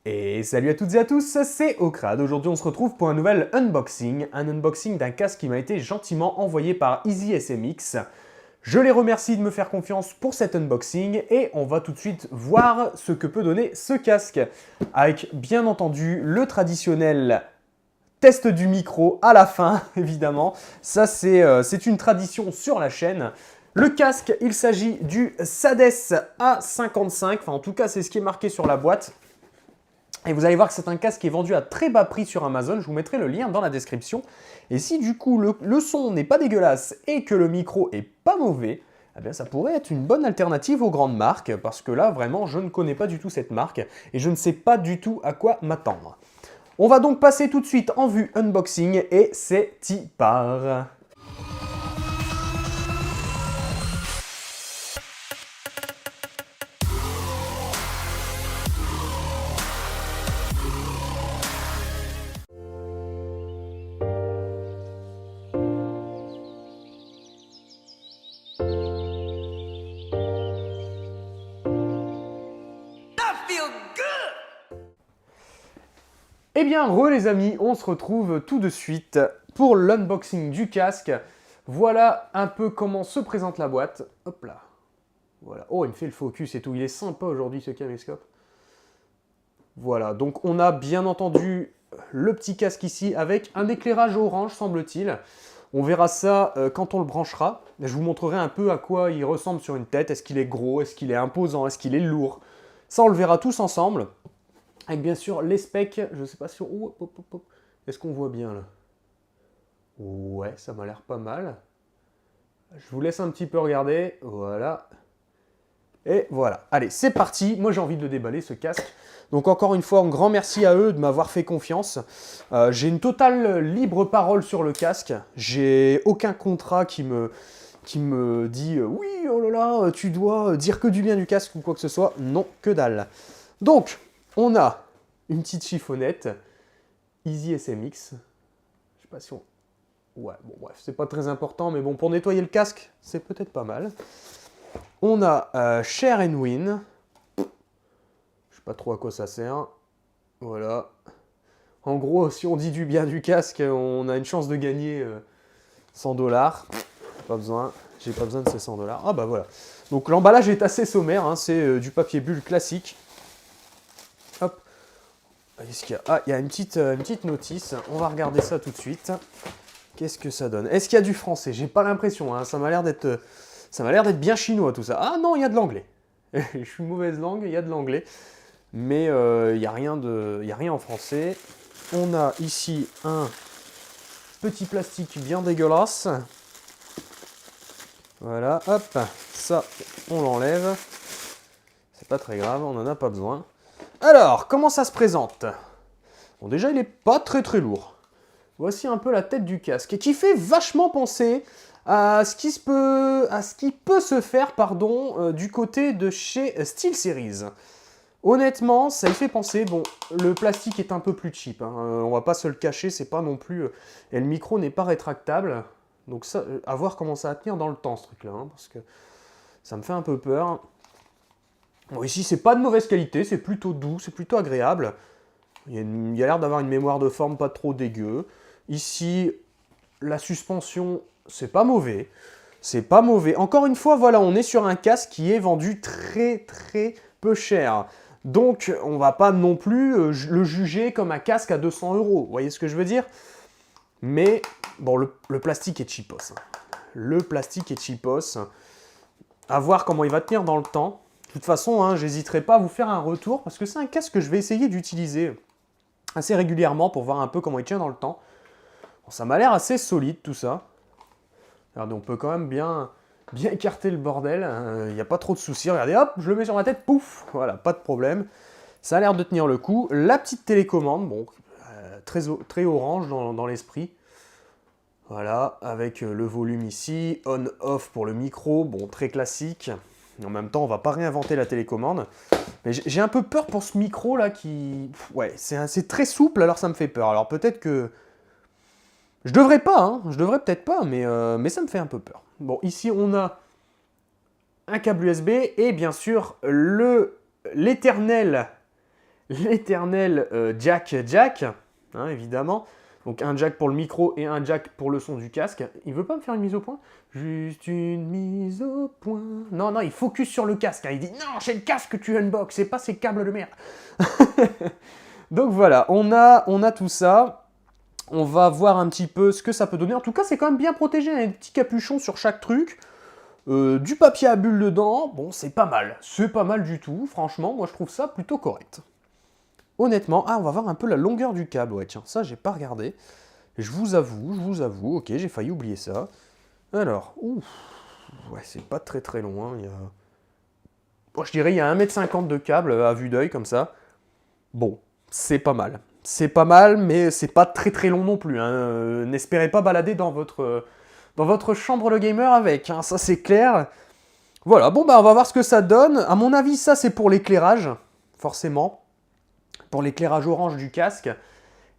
Et salut à toutes et à tous, c'est Okrad. Aujourd'hui on se retrouve pour un nouvel unboxing, d'un casque qui m'a été gentiment envoyé par EasySMX. Je les remercie de me faire confiance pour cet unboxing et on va tout de suite voir ce que peut donner ce casque. Avec bien entendu le traditionnel test du micro à la fin, évidemment. Ça c'est une tradition sur la chaîne. Le casque, il s'agit du Sades A55, enfin en tout cas c'est ce qui est marqué sur la boîte. Et vous allez voir que c'est un casque qui est vendu à très bas prix sur Amazon. Je vous mettrai le lien dans la description. Et si du coup le son n'est pas dégueulasse et que le micro est pas mauvais, eh bien ça pourrait être une bonne alternative aux grandes marques. Parce que là, vraiment, je ne connais pas du tout cette marque. Et je ne sais pas du tout à quoi m'attendre. On va donc passer tout de suite en vue unboxing. Et c'est y part. Eh bien, les amis, on se retrouve tout de suite pour l'unboxing du casque. Voilà un peu comment se présente la boîte. Hop là. Voilà. Oh, il me fait le focus et tout. Il est sympa aujourd'hui ce caméscope. Voilà, donc on a bien entendu le petit casque ici avec un éclairage orange, semble-t-il. On verra ça quand on le branchera. Je vous montrerai un peu à quoi il ressemble sur une tête. Est-ce qu'il est gros? Est-ce qu'il est imposant? Est-ce qu'il est lourd? Ça, on le verra tous ensemble. Avec bien sûr les specs, je ne sais pas si on... Oh, hop, hop, hop. Est-ce qu'on voit bien là? Ouais, ça m'a l'air pas mal. Je vous laisse un petit peu regarder, voilà. Et voilà, allez, c'est parti. Moi j'ai envie de le déballer ce casque. Donc encore une fois, un grand merci à eux de m'avoir fait confiance. J'ai une totale libre parole sur le casque. J'ai aucun contrat qui me dit oui, oh là là, tu dois dire que du bien du casque ou quoi que ce soit. Non, que dalle. Donc, on a une petite chiffonnette, EasySMX. Je sais pas si on... Ouais, bon bref, c'est pas très important, mais bon, pour nettoyer le casque, c'est peut-être pas mal. On a Share and Win. Je sais pas trop à quoi ça sert. Voilà. En gros, si on dit du bien du casque, on a une chance de gagner 100 $. Pas besoin, j'ai pas besoin de ces 100 $. Ah bah voilà. Donc l'emballage est assez sommaire, hein, c'est du papier bulle classique. Hop. Qu'est-ce qu'il y a? Ah, il y a une petite notice. On va regarder ça tout de suite. Qu'est-ce que ça donne? Est-ce qu'il y a du français? J'ai pas l'impression, hein. Ça m'a l'air d'être bien chinois tout ça. Ah non, il y a de l'anglais. Je suis mauvaise langue, il y a de l'anglais. Mais il n'y a rien en français. On a ici un petit plastique bien dégueulasse. Voilà, hop, ça, on l'enlève. C'est pas très grave, on n'en a pas besoin. Alors, comment ça se présente? Bon, déjà, il n'est pas très lourd. Voici un peu la tête du casque, et qui fait vachement penser à ce qui peut se faire du côté de chez SteelSeries. Honnêtement, ça y fait penser. Bon, le plastique est un peu plus cheap, hein. On va pas se le cacher, c'est pas non plus... et le micro n'est pas rétractable. Donc ça, à voir comment ça va tenir dans le temps, ce truc-là, hein, parce que ça me fait un peu peur. Bon, ici, c'est pas de mauvaise qualité, c'est plutôt doux, c'est plutôt agréable. Il y a l'air d'avoir une mémoire de forme pas trop dégueu. Ici, la suspension, c'est pas mauvais. C'est pas mauvais. Encore une fois, voilà, on est sur un casque qui est vendu très peu cher. Donc, on va pas non plus le juger comme un casque à 200 €. Vous voyez ce que je veux dire? Mais, bon, le plastique est cheapos, hein. Le plastique est cheapos. À voir comment il va tenir dans le temps. De toute façon, hein, j'hésiterai pas à vous faire un retour parce que c'est un casque que je vais essayer d'utiliser assez régulièrement pour voir un peu comment il tient dans le temps. Bon, ça m'a l'air assez solide tout ça. Regardez, on peut quand même bien écarter le bordel. Il n'y a pas trop de soucis. Regardez, hop, je le mets sur ma tête, pouf, voilà, pas de problème. Ça a l'air de tenir le coup. La petite télécommande, bon, très orange dans l'esprit. Voilà, avec le volume ici, on-off pour le micro, bon, très classique. En même temps, on va pas réinventer la télécommande. Mais j'ai un peu peur pour ce micro là qui... Ouais, c'est très souple, alors ça me fait peur. Alors peut-être que... Je devrais pas, hein. Je devrais peut-être pas, mais ça me fait un peu peur. Bon, ici on a un câble USB et bien sûr l'éternel l'éternel jack, hein, évidemment. Donc un jack pour le micro et un jack pour le son du casque. Il veut pas me faire une mise au point? Juste une mise au point. Non, non, il focus sur le casque. Hein. Il dit non, c'est le casque que tu unbox, c'est pas ces câbles de merde. Donc voilà, on a tout ça. On va voir un petit peu ce que ça peut donner. En tout cas, c'est quand même bien protégé. Il y a des petits capuchons sur chaque truc. Du papier à bulles dedans. Bon, c'est pas mal. C'est pas mal du tout. Franchement, moi, je trouve ça plutôt correct. Honnêtement, on va voir un peu la longueur du câble. Ouais, tiens, ça, j'ai pas regardé. Je vous avoue. Ok, j'ai failli oublier ça. Alors, ouf. Ouais, c'est pas très très long. Hein. Bon, je dirais il y a 1,50 m de câble à vue d'œil, comme ça. Bon, c'est pas mal. C'est pas mal, mais c'est pas très très long non plus. Hein. N'espérez pas balader dans votre chambre de gamer avec. Hein. Ça, c'est clair. Voilà, bon, bah, on va voir ce que ça donne. À mon avis, ça, c'est pour l'éclairage, forcément. Pour l'éclairage orange du casque.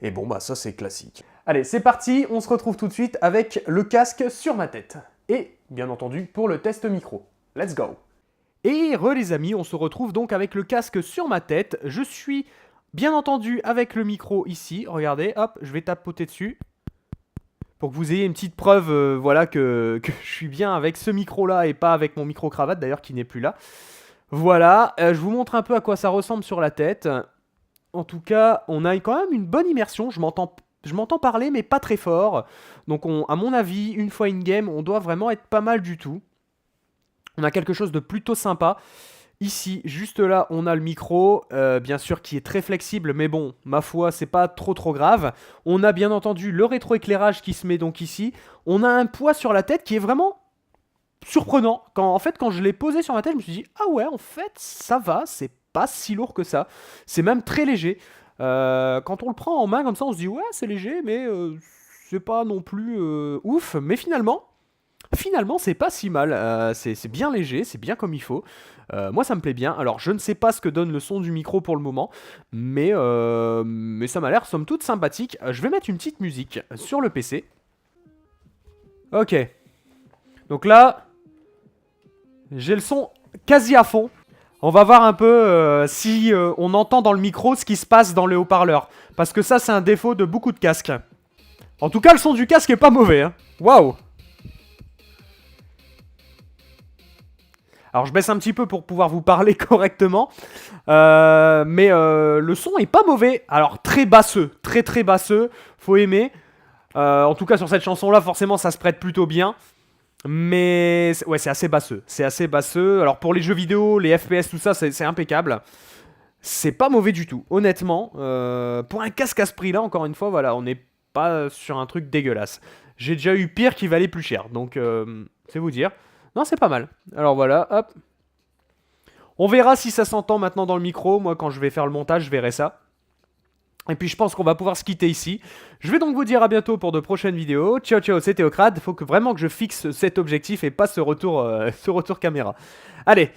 Et bon, bah ça c'est classique. Allez, c'est parti, on se retrouve tout de suite avec le casque sur ma tête. Et, bien entendu, pour le test micro. Let's go. Et les amis, on se retrouve donc avec le casque sur ma tête. Je suis, bien entendu, avec le micro ici. Regardez, hop, je vais tapoter dessus. Pour que vous ayez une petite preuve, voilà, que je suis bien avec ce micro-là et pas avec mon micro-cravate, d'ailleurs, qui n'est plus là. Voilà, je vous montre un peu à quoi ça ressemble sur la tête. En tout cas, on a quand même une bonne immersion. Je m'entends parler, mais pas très fort. Donc, à mon avis, une fois in-game, on doit vraiment être pas mal du tout. On a quelque chose de plutôt sympa. Ici, juste là, on a le micro, bien sûr, qui est très flexible, mais bon, ma foi, c'est pas trop grave. On a bien entendu le rétroéclairage qui se met donc ici. On a un poids sur la tête qui est vraiment surprenant. En fait, quand je l'ai posé sur ma tête, je me suis dit, ah ouais, en fait, ça va, c'est pas si lourd que ça. C'est même très léger. Quand on le prend en main comme ça, on se dit, ouais, c'est léger, mais c'est pas non plus ouf. Mais finalement, c'est pas si mal. C'est bien léger, c'est bien comme il faut. Moi, ça me plaît bien. Alors, je ne sais pas ce que donne le son du micro pour le moment, mais ça m'a l'air, somme toute, sympathique. Je vais mettre une petite musique sur le PC. Ok. Donc là, j'ai le son quasi à fond. On va voir un peu si on entend dans le micro ce qui se passe dans les haut-parleurs. Parce que ça, c'est un défaut de beaucoup de casques. En tout cas, le son du casque est pas mauvais. Hein. Waouh! Alors, je baisse un petit peu pour pouvoir vous parler correctement. Mais le son est pas mauvais. Alors, très basseux. Très basseux. Faut aimer. En tout cas, sur cette chanson-là, forcément, ça se prête plutôt bien. Mais ouais, c'est assez basseux. C'est assez basseux. Alors pour les jeux vidéo, les FPS, tout ça, c'est impeccable. C'est pas mauvais du tout, honnêtement. Pour un casque à ce prix-là, encore une fois, voilà, on n'est pas sur un truc dégueulasse. J'ai déjà eu pire qui valait plus cher. Donc, c'est vous dire. Non, c'est pas mal. Alors voilà, hop. On verra si ça s'entend maintenant dans le micro. Moi, quand je vais faire le montage, je verrai ça. Et puis je pense qu'on va pouvoir se quitter ici. Je vais donc vous dire à bientôt pour de prochaines vidéos. Ciao ciao, c'était Ocrad. Faut vraiment que je fixe cet objectif et pas ce retour caméra. Allez,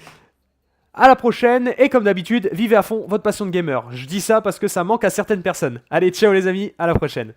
à la prochaine. Et comme d'habitude, vivez à fond votre passion de gamer. Je dis ça parce que ça manque à certaines personnes. Allez, ciao les amis, à la prochaine.